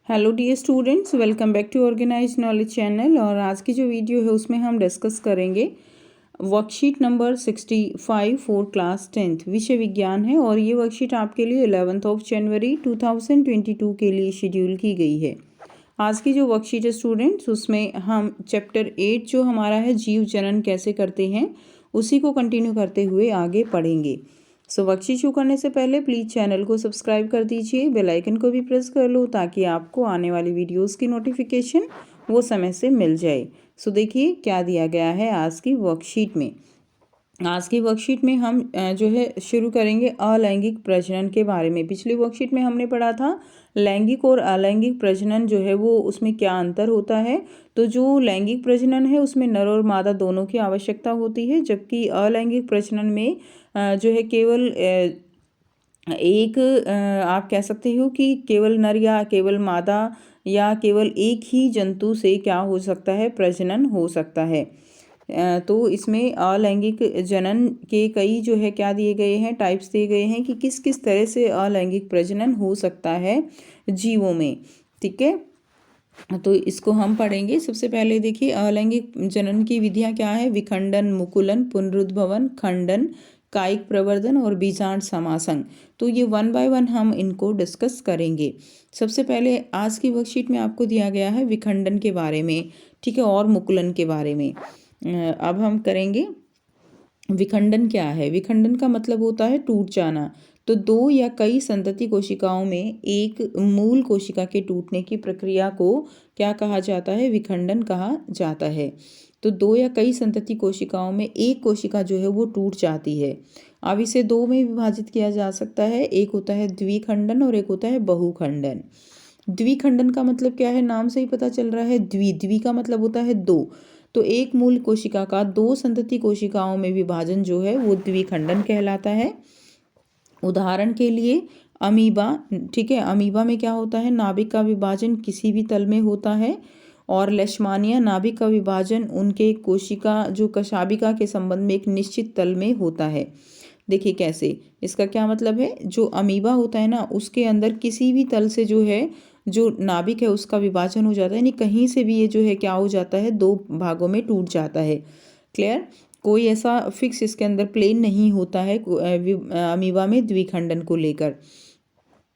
Hello dear students, welcome back to organize knowledge channel. और आज की जो वीडियो है उसमें हम डिस्कस करेंगे worksheet number 65 for class 10th विषय विज्ञान है। और ये वर्कशीट आपके लिए 11 जनवरी 2022 के लिए शेड्यूल की गई है। आज की जो वर्कशीट है स्टूडेंट्स, उसमें हम चैप्टर 8 जो हमारा है जीव जनन कैसे करते हैं उसी को कंटिन्यू करते हुए आगे पढ़ेंगे। वर्कशीट शुरू करने से पहले प्लीज़ चैनल को सब्सक्राइब कर दीजिए, बेल आइकन को भी प्रेस कर लो ताकि आपको आने वाली वीडियोस की नोटिफिकेशन वो समय से मिल जाए। देखिए क्या दिया गया है आज की वर्कशीट में। आज की वर्कशीट में हम जो है शुरू करेंगे अलैंगिक प्रजनन के बारे में। पिछली वर्कशीट में हमने पढ़ा था लैंगिक और अलैंगिक प्रजनन जो है वो उसमें क्या अंतर होता है। तो जो लैंगिक प्रजनन है उसमें नर और मादा दोनों की आवश्यकता होती है, जबकि अलैंगिक प्रजनन में जो है केवल एक आप कह सकते हो कि केवल नर या केवल मादा या केवल एक ही जंतु से क्या हो सकता है, प्रजनन हो सकता है। तो इसमें अलैंगिक जनन के कई जो है क्या दिए गए हैं, टाइप्स दिए गए हैं कि किस किस तरह से अलैंगिक प्रजनन हो सकता है जीवों में। ठीक है, तो इसको हम पढ़ेंगे। सबसे पहले देखिए अलैंगिक जनन की विधियां क्या है। विखंडन, मुकुलन, पुनरुद्भवन, खंडन, कायिक प्रवर्धन और बीजांड समासन। तो ये 1 बाय 1 हम इनको डिस्कस करेंगे। सबसे पहले आज की वर्कशीट में आपको दिया गया है विखंडन के बारे में, ठीक है, और मुकुलन के बारे में। अब हम करेंगे विखंडन क्या है। विखंडन का मतलब होता है टूट जाना। तो दो या कई संतति कोशिकाओं में एक मूल कोशिका के टूटने की प्रक्रिया को क्या कहा जाता है, विखंडन कहा जाता है। तो दो या कई संतति कोशिकाओं में एक कोशिका जो है वो टूट जाती है। अब इसे दो में विभाजित किया जा सकता है, एक होता है द्विखंडन और एक होता है बहुखंडन। द्विखंडन का मतलब क्या है, नाम से ही पता चल रहा है, द्वि का मतलब होता है दो। तो एक मूल कोशिका का दो संतति कोशिकाओं में विभाजन जो है वो द्विखंडन कहलाता है। उदाहरण के लिए अमीबा, ठीक है, अमीबा में क्या होता है, नाभिक का विभाजन किसी भी तल में होता है। और लेशमानिया, नाभिक का विभाजन उनके कोशिका जो कशाभिका के संबंध में एक निश्चित तल में होता है। देखिए कैसे, इसका क्या मतलब है, जो अमीबा होता है ना उसके अंदर किसी भी तल से जो है जो नाभिक है उसका विभाजन हो जाता है, यानी कहीं से भी ये जो है क्या हो जाता है, दो भागों में टूट जाता है। क्लियर, कोई ऐसा फिक्स इसके अंदर प्लेन नहीं होता है अमीबा में द्विखंडन को लेकर।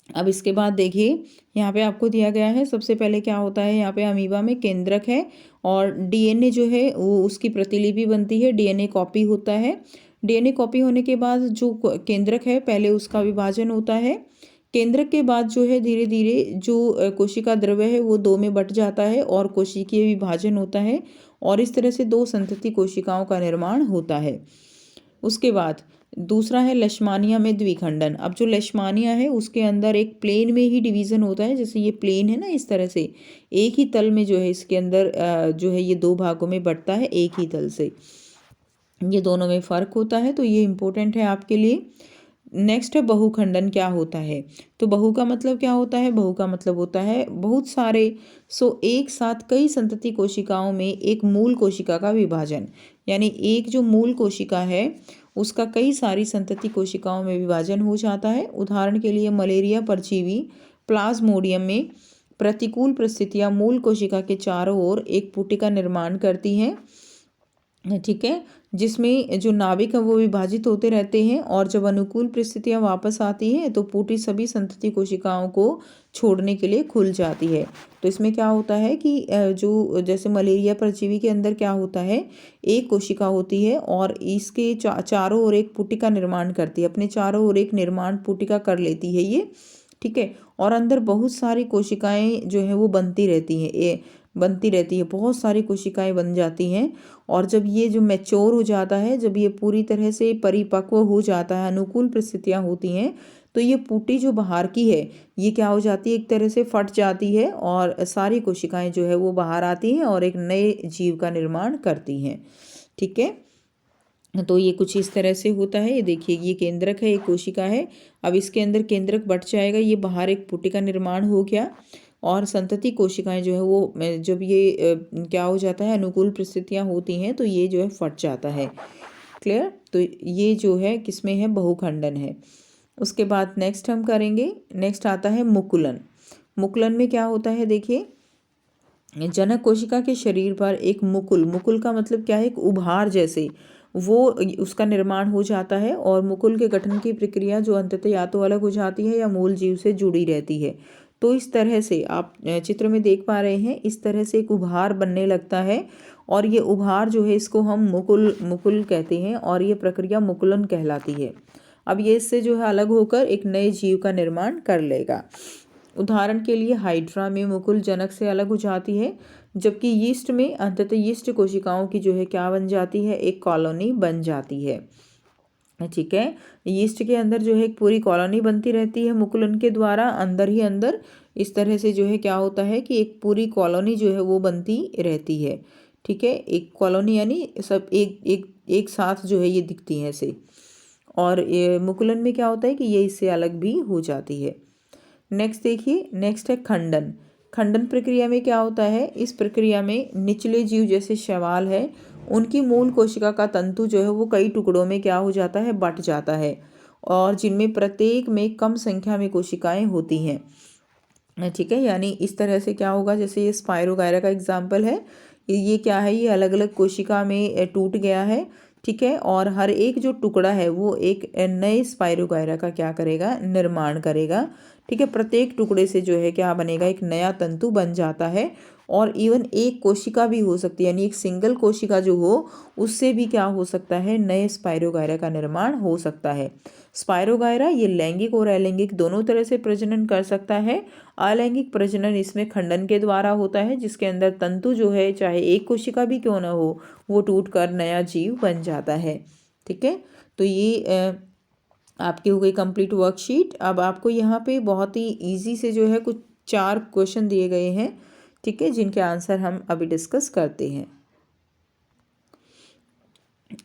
अब इसके बाद देखिए यहाँ पे आपको दिया गया है, सबसे पहले क्या होता है, यहाँ पे अमीबा में केंद्रक है और डीएनए जो है वो उसकी प्रतिलिपि बनती है, डीएनए कॉपी होता है। डीएनए कॉपी होने के बाद जो केंद्रक है पहले उसका विभाजन होता है। केंद्रक के बाद जो है धीरे धीरे जो कोशिका द्रव्य है वो दो में बट जाता है और कोशिकीय विभाजन होता है और इस तरह से दो संतति कोशिकाओं का निर्माण होता है। उसके बाद दूसरा है लेशमानिया में द्विखंडन। अब जो लेशमानिया है उसके अंदर एक प्लेन में ही डिवीज़न होता है, जैसे ये प्लेन है ना, इस तरह से एक ही तल में जो है इसके अंदर जो है ये दो भागों में बंटता है एक ही तल से। ये दोनों में फ़र्क होता है, तो ये इम्पोर्टेंट है आपके लिए। नेक्स्ट है बहुखंडन क्या होता है। तो बहु का मतलब क्या होता है, बहु का मतलब होता है बहुत सारे, एक साथ कई संतति कोशिकाओं में एक मूल कोशिका का विभाजन, यानी एक जो मूल कोशिका है उसका कई सारी संतति कोशिकाओं में विभाजन हो जाता है। उदाहरण के लिए मलेरिया परजीवी प्लाज्मोडियम में प्रतिकूल परिस्थितियां मूल कोशिका के चारों ओर एक पुटिका निर्माण करती हैं, ठीक है, जिसमें जो नाभिक है वो विभाजित होते रहते हैं और जब अनुकूल परिस्थितियां वापस आती हैं तो पुटी सभी संतति कोशिकाओं को छोड़ने के लिए खुल जाती है। तो इसमें क्या होता है कि जो जैसे मलेरिया परजीवी के अंदर क्या होता है, एक कोशिका होती है और इसके चारों ओर एक पुटिका निर्माण करती है, अपने चारों ओर एक निर्माण पुटिका कर लेती है ये, ठीक है, और अंदर बहुत सारी कोशिकाएं जो है वो बनती रहती है, बहुत सारी कोशिकाएं बन जाती हैं। और जब ये जो मैच्योर हो जाता है, जब ये पूरी तरह से परिपक्व हो जाता है, अनुकूल परिस्थितियां होती हैं, तो ये पुटी जो बाहर की है ये क्या हो जाती है, एक तरह से फट जाती है और सारी कोशिकाएं जो है वो बाहर आती हैं और एक नए जीव का निर्माण करती हैं। ठीक है, तो ये कुछ इस तरह से होता है। ये देखिए ये केंद्रक है, एक कोशिका है, अब इसके अंदर केंद्रक बट जाएगा, ये बाहर एक पुटिका निर्माण हो गया और संतति कोशिकाएं जो है वो जब ये क्या हो जाता है, अनुकूल परिस्थितियां होती हैं तो ये जो है फट जाता है। क्लियर, तो ये जो है किसमें है, बहुखंडन है। उसके बाद नेक्स्ट हम करेंगे, नेक्स्ट आता है मुकुलन। मुकुलन में क्या होता है, देखिए जनक कोशिका के शरीर पर एक मुकुल, मुकुल का मतलब क्या है, एक उभार जैसे वो उसका निर्माण हो जाता है और मुकुल के गठन की प्रक्रिया जो अंततः या तो अलग हो जाती है या मूल जीव से जुड़ी रहती है। तो इस तरह से आप चित्र में देख पा रहे हैं, इस तरह से एक उभार बनने लगता है और ये उभार जो है इसको हम मुकुल मुकुल कहते हैं और ये प्रक्रिया मुकुलन कहलाती है। अब ये इससे जो है अलग होकर एक नए जीव का निर्माण कर लेगा। उदाहरण के लिए हाइड्रा में मुकुल जनक से अलग हो जाती है, जबकि यीस्ट में अंततः यीस्ट कोशिकाओं की जो है क्या बन जाती है, एक कॉलोनी बन जाती है। ठीक है, यीस्ट के अंदर जो है एक पूरी कॉलोनी बनती रहती है मुकुलन के द्वारा, अंदर ही अंदर इस तरह से जो है क्या होता है कि एक पूरी कॉलोनी जो है वो बनती रहती है। ठीक है, एक कॉलोनी यानी सब एक एक एक साथ जो है ये दिखती है ऐसे। और ये मुकुलन में क्या होता है कि ये इससे अलग भी हो जाती है। नेक्स्ट देखिए, नेक्स्ट है खंडन। खंडन प्रक्रिया में क्या होता है, इस प्रक्रिया में निचले जीव जैसे शैवाल है, उनकी मूल कोशिका का तंतु जो है वो कई टुकड़ों में क्या हो जाता है, बट जाता है और जिनमें प्रत्येक में कम संख्या में कोशिकाएं होती हैं। ठीक है, यानी इस तरह से क्या होगा, जैसे ये स्पाइरोगायरा का एग्जाम्पल है, ये क्या है, ये अलग अलग कोशिका में टूट गया है। ठीक है, और हर एक जो टुकड़ा है वो एक नए स्पाइरोगायरा का क्या करेगा, निर्माण करेगा। ठीक है, प्रत्येक टुकड़े से जो है क्या बनेगा, एक नया तंतु बन जाता है और इवन एक कोशिका भी हो सकती है, यानी एक सिंगल कोशिका जो हो उससे भी क्या हो सकता है, नए स्पाइरोगायरा का निर्माण हो सकता है। स्पाइरोगायरा ये लैंगिक और अलैंगिक दोनों तरह से प्रजनन कर सकता है। अलैंगिक प्रजनन इसमें खंडन के द्वारा होता है, जिसके अंदर तंतु जो है चाहे एक कोशिका भी क्यों ना हो वो टूटकर नया जीव बन जाता है। ठीक है, तो ये आपकी हो गई कंप्लीट वर्कशीट। अब आपको यहाँ पे बहुत ही इजी से जो है कुछ 4 क्वेश्चन दिए गए हैं। ठीक है, जिनके आंसर हम अभी डिस्कस करते हैं।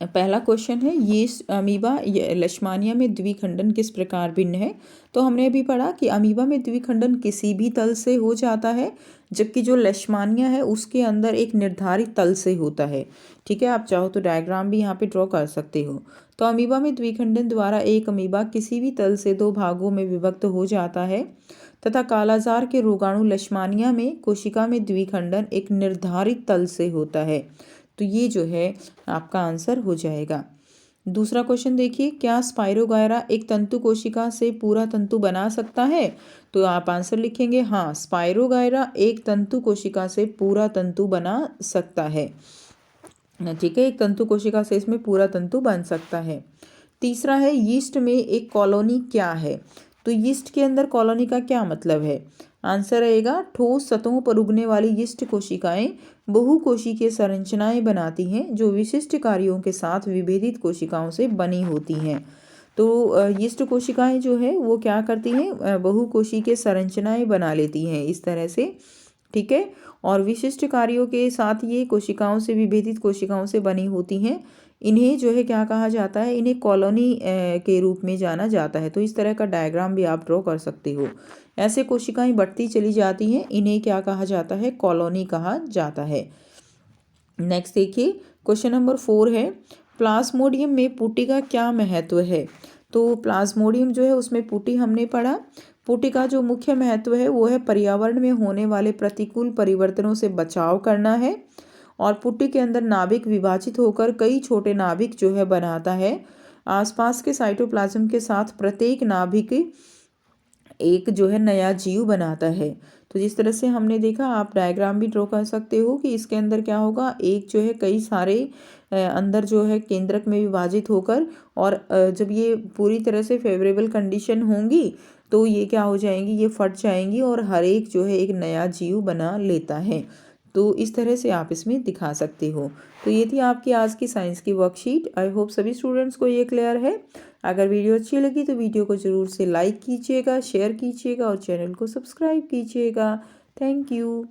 पहला क्वेश्चन है, यीस्ट अमीबा लेशमानिया में द्विखंडन किस प्रकार भिन्न है। तो हमने अभी पढ़ा कि अमीबा में द्विखंडन किसी भी तल से हो जाता है, जबकि जो लेशमानिया है उसके अंदर एक निर्धारित तल से होता है। ठीक है, आप चाहो तो डायग्राम भी यहाँ पे ड्रॉ कर सकते हो। तो अमीबा में द्विखंडन द्वारा एक अमीबा किसी भी तल से 2 भागों में विभक्त हो जाता है तथा कालाजार के रोगाणु लेशमानिया में कोशिका में द्विखंडन एक निर्धारित तल से होता है। तो ये जो है आपका आंसर हो जाएगा। दूसरा क्वेश्चन देखिए, क्या स्पाइरोगायरा एक तंतु कोशिका से पूरा तंतु बना सकता है। तो आप आंसर लिखेंगे हाँ, स्पाइरोगायरा एक तंतु कोशिका से पूरा तंतु बना सकता है। ठीक है, एक तंतु कोशिका से इसमें पूरा तंतु बन सकता है। तीसरा है, यीस्ट में एक कॉलोनी क्या है। तो यीस्ट के अंदर कॉलोनी का क्या मतलब है। आंसर रहेगा, ठोस सतहों पर उगने वाली यीस्ट कोशिकाएं बहुकोशिकीय संरचनाएं बनाती हैं जो विशिष्ट कार्यों के साथ विभेदित कोशिकाओं से बनी होती हैं। तो यीस्ट कोशिकाएं जो है वो क्या करती हैं, बहुकोशिकीय संरचनाएं बना लेती हैं इस तरह से। ठीक है, और विशिष्ट कार्यों के साथ ये कोशिकाओं से विभेदित कोशिकाओं से बनी होती हैं। इन्हें जो है क्या कहा जाता है, इन्हें कॉलोनी के रूप में जाना जाता है। तो इस तरह का डायग्राम भी आप ड्रॉ कर सकते हो। ऐसे कोशिकाएं बढ़ती चली जाती हैं, इन्हें क्या कहा जाता है, कॉलोनी कहा जाता है। नेक्स्ट देखिए, क्वेश्चन नंबर 4 है, प्लाज्मोडियम में पुटी का क्या महत्व है। तो प्लाज्मोडियम जो है उसमें पुटी हमने पढ़ा। पुटी का जो मुख्य महत्व है वो है पर्यावरण में होने वाले प्रतिकूल परिवर्तनों से बचाव करना है और पुटी के अंदर नाभिक विभाजित होकर कई छोटे नाभिक जो है बनाता है। आसपास के साइटोप्लाज्म के साथ प्रत्येक नाभिक एक जो है नया जीव बनाता है। तो जिस तरह से हमने देखा, आप डायग्राम भी ड्रॉ कर सकते हो कि इसके अंदर क्या होगा, एक जो है कई सारे अंदर जो है केंद्रक में विभाजित होकर और जब ये पूरी तरह से फेवरेबल कंडीशन होंगी तो ये क्या हो जाएंगी, ये फट जाएंगी और हर एक जो है एक नया जीव बना लेता है। तो इस तरह से आप इसमें दिखा सकते हो। तो ये थी आपकी आज की साइंस की वर्कशीट। आई होप सभी स्टूडेंट्स को ये क्लियर है। अगर वीडियो अच्छी लगी तो वीडियो को ज़रूर से लाइक कीजिएगा, शेयर कीजिएगा और चैनल को सब्सक्राइब कीजिएगा। Thank you.